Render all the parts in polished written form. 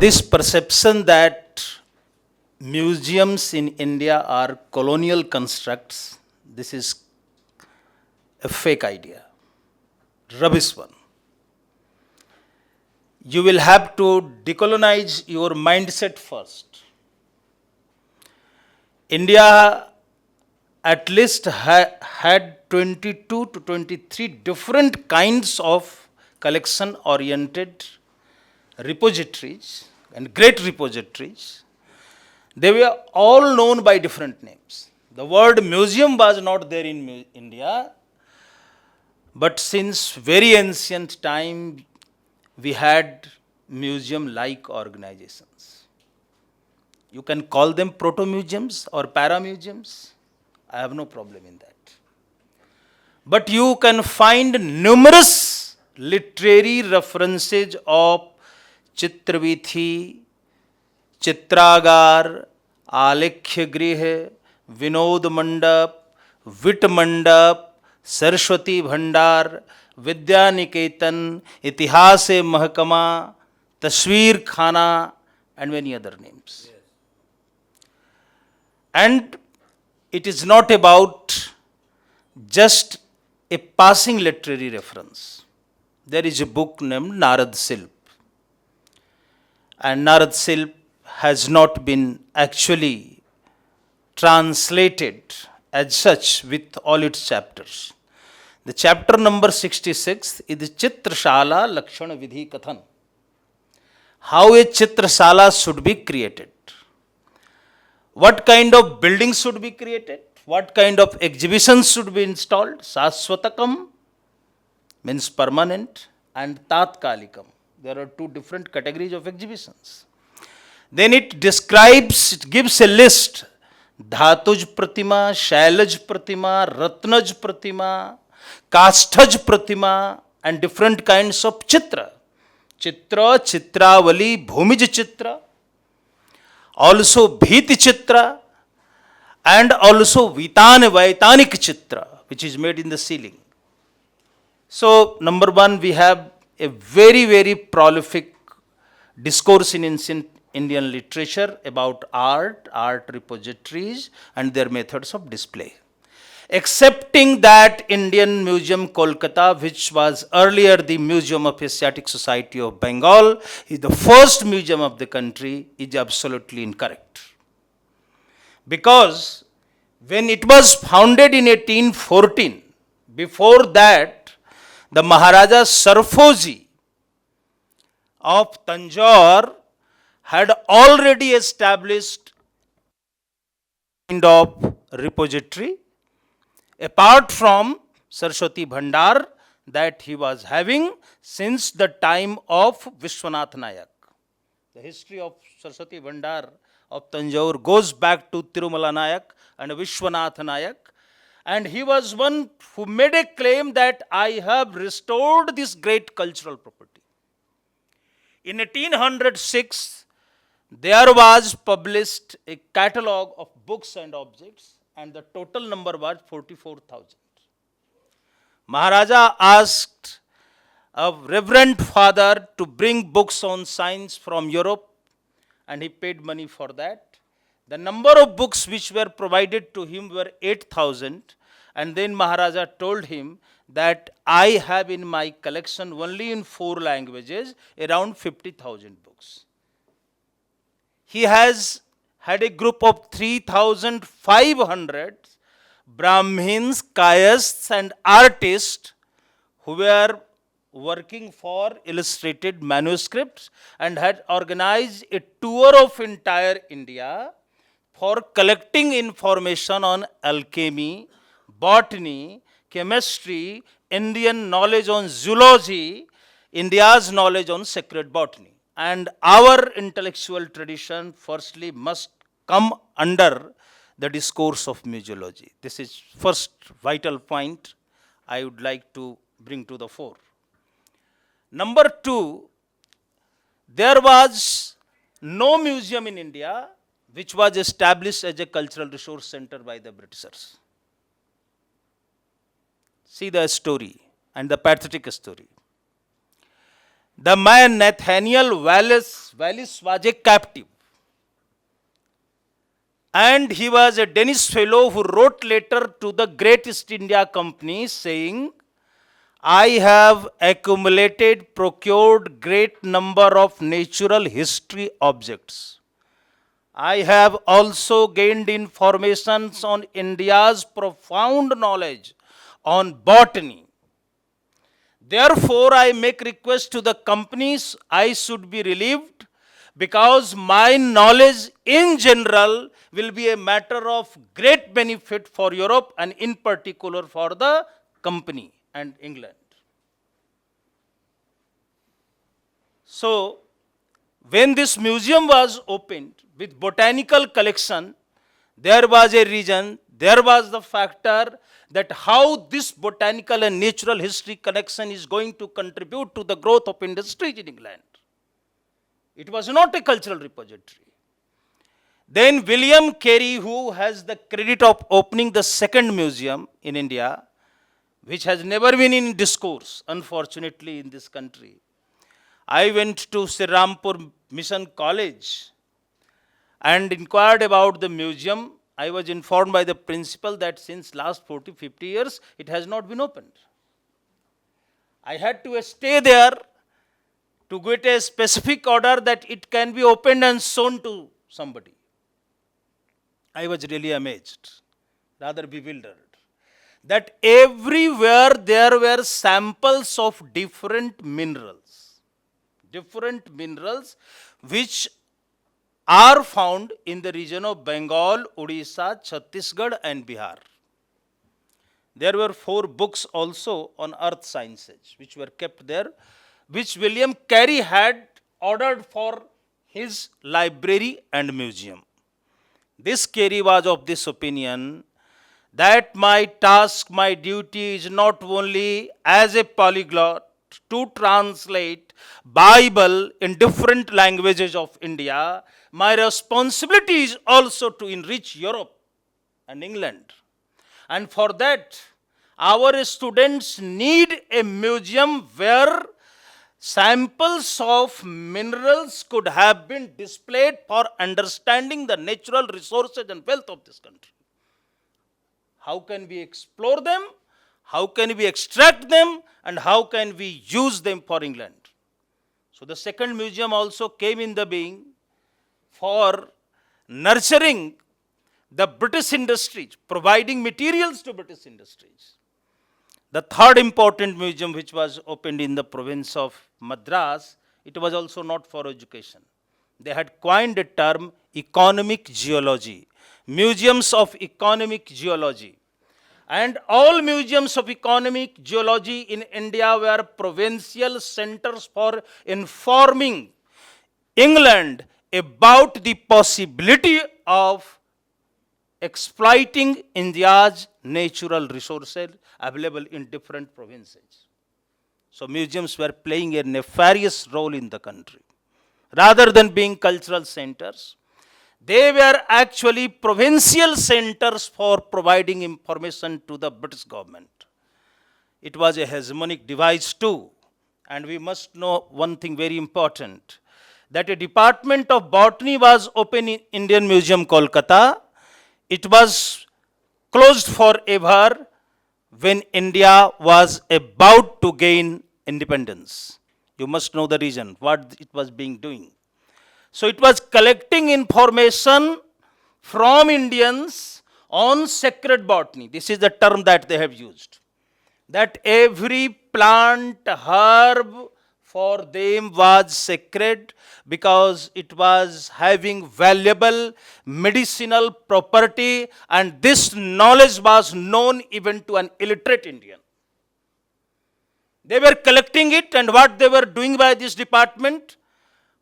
This perception that museums in India are colonial constructs, this is a fake idea, rubbish one. You will have to decolonize your mindset first. India at least had 22 to 23 different kinds of collection oriented repositories and great repositories. They were all known by different names. The word museum was not there in India, but since very ancient time, we had museum-like organizations. You can call them proto-museums or para-museums. I have no problem in that. But you can find numerous literary references of Chitravithi, चित्रागार, आलेख्य गृह, विनोद मंडप, विट मंडप, सरस्वती भंडार, विद्या निकेतन, इतिहास महकमा, तस्वीर खाना, and many other names. And it is not about just a passing literary reference. There is a book named Narad Silp. And Narad Silp has not been actually translated as such with all its chapters. The chapter number 66 is Chitrashala Lakshana Vidhi Kathan. How a Chitrashala should be created. What kind of buildings should be created? What kind of exhibitions should be installed? Saswatakam means permanent and Tatkalikam. There are two different categories of exhibitions. Then it describes, it gives a list. Dhatuj Pratima, Shailaj Pratima, Ratnaj Pratima, Kasthaj Pratima, and different kinds of Chitra. Chitra, Chitravali, Bhumij Chitra, also Bhiti Chitra, and also Vaitanik Chitra, which is made in the ceiling. So, number one, we have a very, very prolific discourse in ancient Indian literature about art, art repositories, and their methods of display. Excepting that Indian Museum Kolkata, which was earlier the Museum of Asiatic Society of Bengal, is the first museum of the country, is absolutely incorrect. Because when it was founded in 1814, before that, the Maharaja Sarfoji of Tanjore had already established kind of repository apart from Saraswati Bhandar that he was having since the time of Vishwanath Nayak. The history of Saraswati Bhandar of Tanjore goes back to Tirumala Nayak and Vishwanath Nayak. And he was one who made a claim that I have restored this great cultural property. In 1806, there was published a catalogue of books and objects, and the total number was 44,000. Maharaja asked a reverend father to bring books on science from Europe, and he paid money for that. The number of books which were provided to him were 8,000, and then Maharaja told him that I have in my collection only in 4 languages around 50,000 books. He has had a group of 3,500 Brahmins, Kayasts, and artists who were working for illustrated manuscripts and had organized a tour of entire India for collecting information on alchemy, botany, chemistry, Indian knowledge on zoology, India's knowledge on sacred botany. And our intellectual tradition firstly must come under the discourse of museology. This is first vital point I would like to bring to the fore. Number two, there was no museum in India which was established as a cultural resource center by the Britishers. See the story and the pathetic story. The man Nathaniel Wallis was a captive. And he was a Danish fellow who wrote letter to the Great East India Company saying, I have accumulated, procured great number of natural history objects. I have also gained informations on India's profound knowledge on botany. Therefore, I make request to the companies I should be relieved because my knowledge in general will be a matter of great benefit for Europe and in particular for the company and England. So, when this museum was opened with botanical collection, there was a reason, there was the factor that how this botanical and natural history connection is going to contribute to the growth of industries in England. It was not a cultural repository. Then William Carey, who has the credit of opening the second museum in India, which has never been in discourse, unfortunately, in this country. I went to Sri Rampur Mission College and inquired about the museum. I was informed by the principal that since last 40, 50 years, it has not been opened. I had to stay there to get a specific order that it can be opened and shown to somebody. I was really amazed, rather bewildered, that everywhere there were samples of different minerals which are found in the region of Bengal, Odisha, Chhattisgarh and Bihar. There were 4 books also on earth sciences which were kept there, which William Carey had ordered for his library and museum. This Carey was of this opinion that my task, my duty is not only as a polyglot to translate Bible in different languages of India, my responsibility is also to enrich Europe and England. And for that, our students need a museum where samples of minerals could have been displayed for understanding the natural resources and wealth of this country. How can we explore them? How can we extract them? And how can we use them for England? So the second museum also came in the being for nurturing the British industries, providing materials to British industries. The third important museum which was opened in the province of Madras, it was also not for education. They had coined a term economic geology, museums of economic geology. And all museums of economic geology in India were provincial centers for informing England about the possibility of exploiting India's natural resources available in different provinces. So museums were playing a nefarious role in the country. Rather than being cultural centers, they were actually provincial centers for providing information to the British government. It was a hegemonic device too. And we must know one thing very important, that a department of botany was open in Indian Museum, Kolkata. It was closed forever when India was about to gain independence. You must know the reason, what it was being doing. So it was collecting information from Indians on sacred botany. This is the term that they have used. That every plant, herb for them was sacred because it was having valuable medicinal property, and this knowledge was known even to an illiterate Indian. They were collecting it, and what they were doing by this department,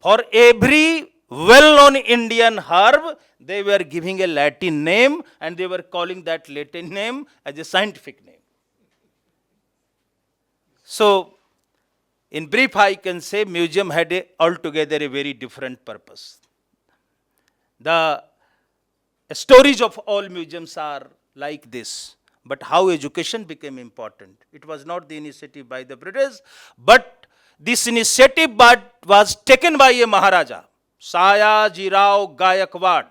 for every well-known Indian herb, they were giving a Latin name and they were calling that Latin name as a scientific name. So, in brief, I can say museum had altogether a very different purpose. The stories of all museums are like this. But how education became important? It was not the initiative by the British, but This initiative was taken by a Maharaja, Sayajirao Gayakwad,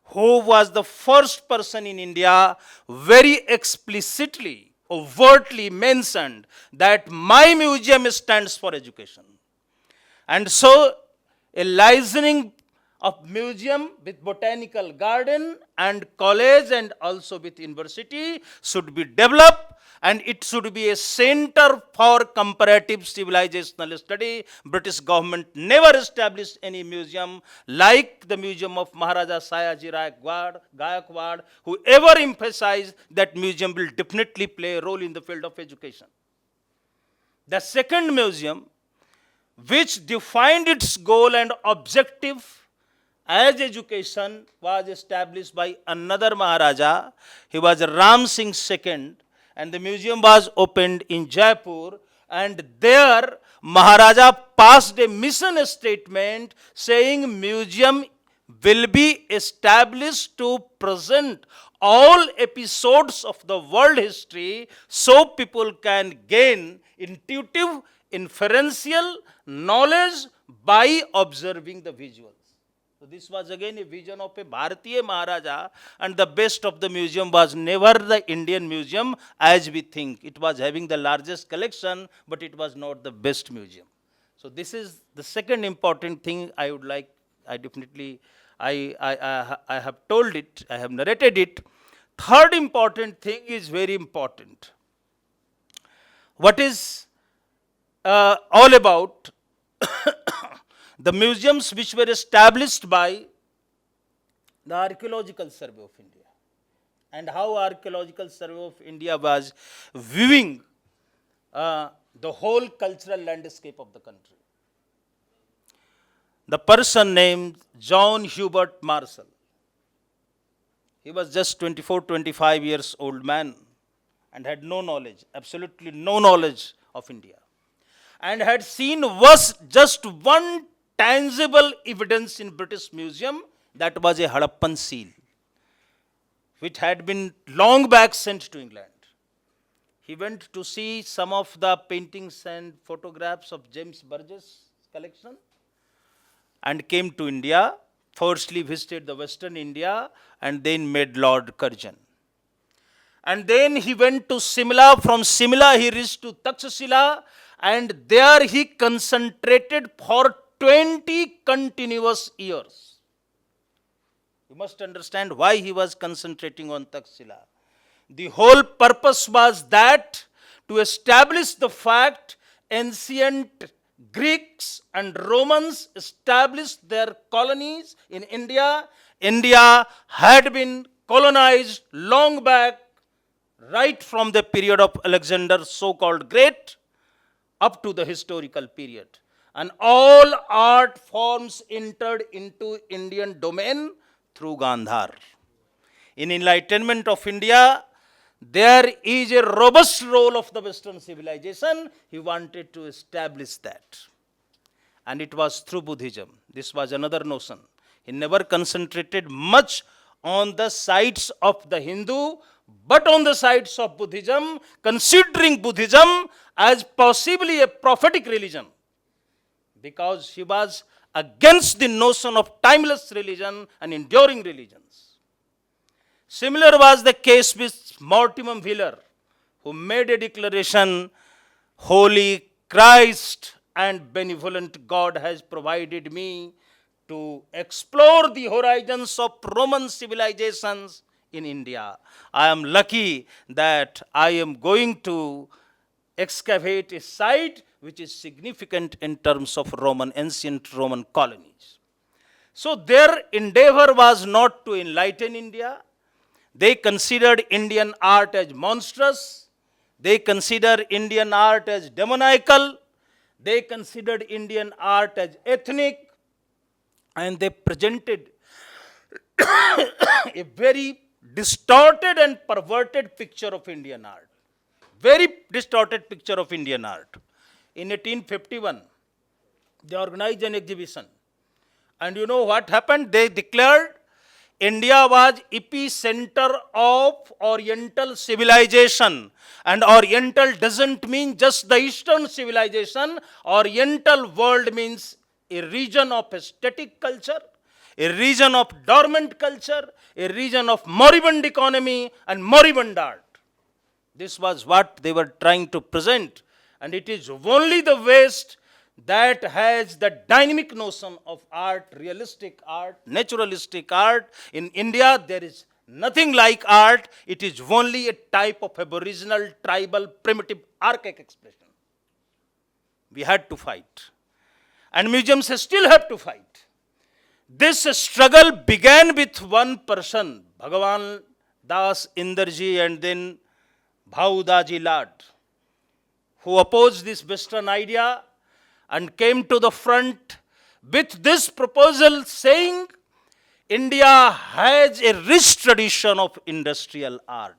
who was the first person in India very explicitly, overtly mentioned that my museum stands for education. And so a licensing of museum with botanical garden and college and also with university should be developed, and it should be a center for comparative civilizational study. British government never established any museum like the museum of Maharaja Sayaji Gayakwad, who ever emphasized that museum will definitely play a role in the field of education. The second museum, which defined its goal and objective as education, was established by another Maharaja. He was Ram Singh II, and the museum was opened in Jaipur, and there Maharaja passed a mission statement saying museum will be established to present all episodes of the world history so people can gain intuitive, inferential knowledge by observing the visuals. So this was again a vision of a Bharatiya Maharaja, and the best of the museum was never the Indian museum as we think. It was having the largest collection, but it was not the best museum. So this is the second important thing I would like, I have told it, I have narrated it. Third important thing is very important. What is all about the museums which were established by the Archaeological Survey of India, and how Archaeological Survey of India was viewing the whole cultural landscape of the country. The person named John Hubert Marshall, he was just 24, 25 years old man and had no knowledge, absolutely no knowledge of India, and had seen was just one tangible evidence in British Museum, that was a Harappan seal, which had been long back sent to England. He went to see some of the paintings and photographs of James Burgess' collection and came to India, firstly visited the Western India and then made Lord Curzon. And then he went to Simla, from Simla he reached to Takshashila, and there he concentrated for 20 continuous years. You must understand why he was concentrating on Takshashila. The whole purpose was that to establish the fact ancient Greeks and Romans established their colonies in India. India had been colonized long back, right from the period of Alexander so-called Great up to the historical period. And all art forms entered into Indian domain through Gandhar. In enlightenment of India, there is a robust role of the Western civilization. He wanted to establish that. And it was through Buddhism. This was another notion. He never concentrated much on the sides of the Hindu, but on the sides of Buddhism, considering Buddhism as possibly a prophetic religion, because he was against the notion of timeless religion and enduring religions. Similar was the case with Mortimer Wheeler, who made a declaration, Holy Christ and benevolent God has provided me to explore the horizons of Roman civilizations in India. I am lucky that I am going to excavate a site which is significant in terms of ancient Roman colonies. So their endeavor was not to enlighten India. They considered Indian art as monstrous. They considered Indian art as demoniacal. They considered Indian art as ethnic. And they presented a very distorted and perverted picture of Indian art. Very distorted picture of Indian art. In 1851, they organized an exhibition. And you know what happened? They declared India was epicenter of Oriental civilization. And Oriental doesn't mean just the Eastern civilization. Oriental world means a region of aesthetic culture, a region of dormant culture, a region of moribund economy and moribund art. This was what they were trying to present. And it is only the West that has the dynamic notion of art, realistic art, naturalistic art. In India, there is nothing like art. It is only a type of aboriginal, tribal, primitive, archaic expression. We had to fight. And museums still have to fight. This struggle began with one person, Bhagavan Das Indarji and then Bhaudaji Lad, who opposed this Western idea and came to the front with this proposal saying, India has a rich tradition of industrial art.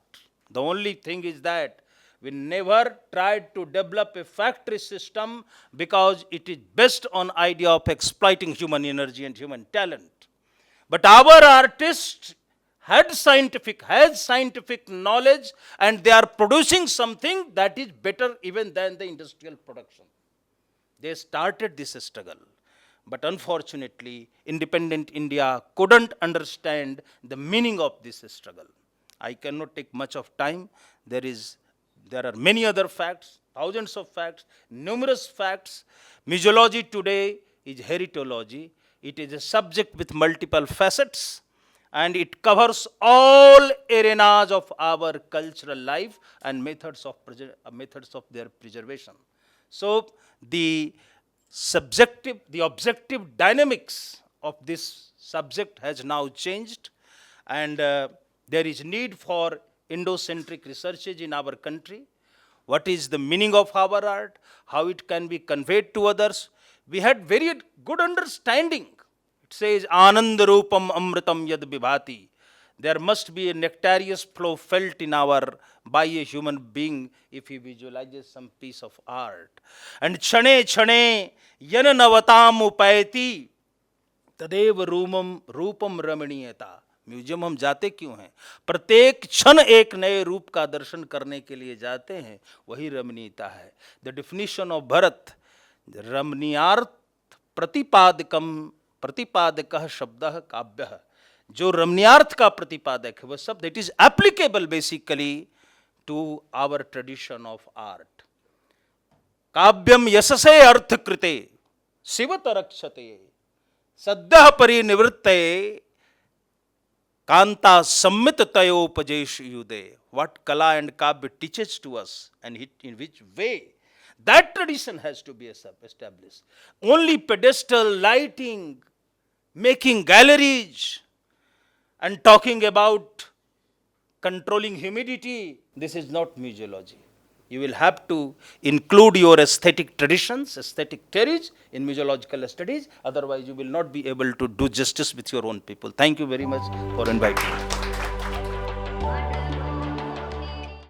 The only thing is that we never tried to develop a factory system because it is based on idea of exploiting human energy and human talent. But our artists has scientific knowledge, and they are producing something that is better even than the industrial production. They started this struggle. But unfortunately, independent India couldn't understand the meaning of this struggle. I cannot take much of time. There are many other facts, thousands of facts, numerous facts. Museology today is heritology. It is a subject with multiple facets, and it covers all arenas of our cultural life and methods of their preservation. So the objective dynamics of this subject has now changed, and there is need for Indo-centric researches in our country. What is the meaning of our art? How it can be conveyed to others? We had very good understanding. It says, Anand Rupam Amritam Yad Vibhati. There must be a nectarious flow felt in by a human being if he visualizes some piece of art. And Chane Chane Yana Navatam Upayati Tadev Rupam Ramaniyata. Museum हम जाते क्यों हैं? प्रत्येक क्षण एक नए रूप का दर्शन करने के लिए जाते हैं, वही रमणीयता है. द डेफिनेशन ऑफ भरत, रमणीयार्थ प्रतिपादकः शब्दः काव्यः. जो रमणीयार्थ का प्रतिपादक है वह शब्द, it is applicable basically to our tradition of art. काव्यम यशसे अर्थ कृते शिवत रक्षते सद्यः परिनिवृत्ते Kanta Sammit Tayopajesh Yude. What Kala and Kavya teaches to us and in which way. That tradition has to be established. Only pedestal lighting, making galleries, and talking about controlling humidity, this is not museology. You will have to include your aesthetic traditions, aesthetic theories in museological studies. Otherwise, you will not be able to do justice with your own people. Thank you very much for inviting me.